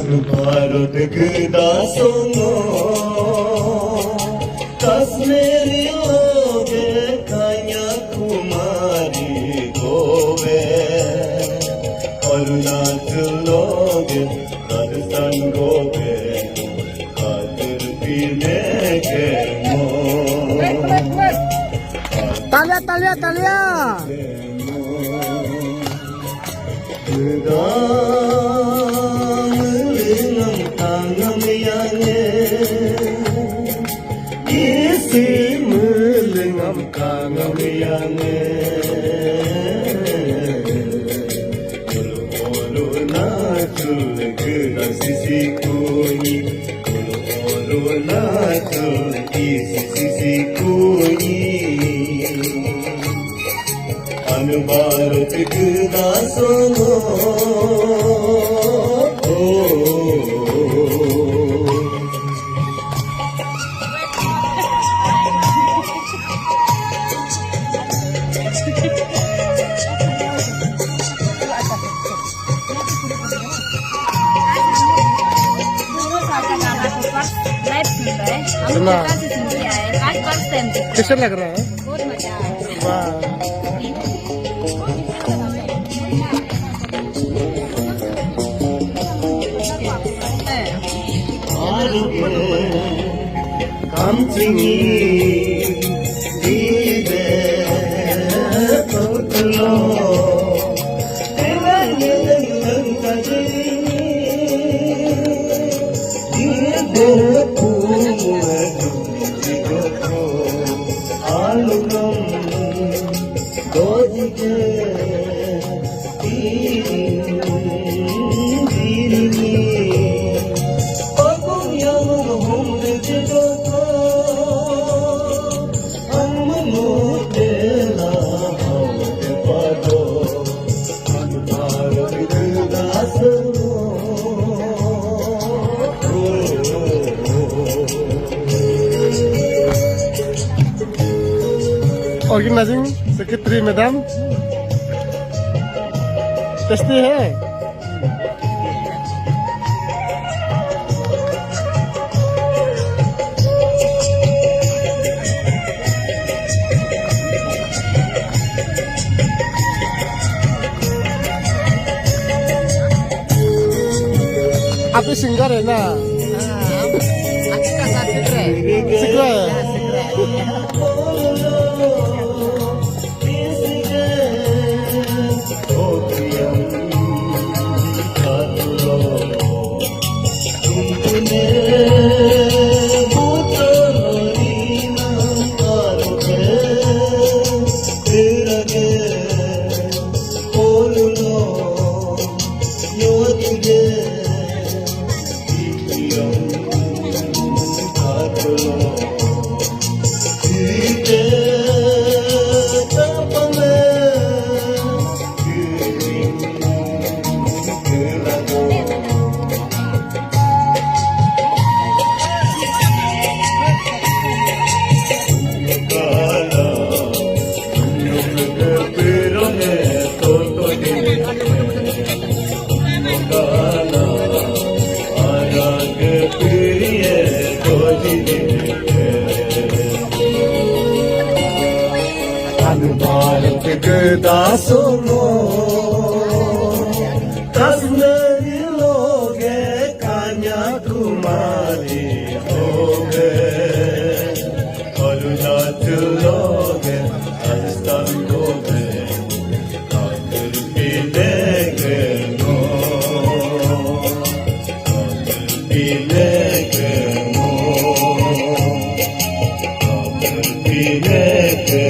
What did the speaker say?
भारत दासों काश्मीरी लोगे कन्याकुमारी गोवे अरुणाचल लोगे राजस्थान गोवे खातिर पीने के तालिया तालिया तालिया tangan isi melengam tangan ulu natul gerak sisi kunyi ulu natul isi sisi kunyi anu Bharat ke dason कैसा लग रहा है? बहुत मजा आया। वाह kamcingi dibe potlo evane langkaji dibe pumwe digotho alugam gojike diri pagum yang humde digotho organising secretary madam tasty है। आप भी सिंगर है ना? Singer Bharat ke dason Kashmiri loge Kanyakumari hoge Arunachal loge Rajasthan goge Khatir pine ke mo Khatir pine ke mo Khatir pine ke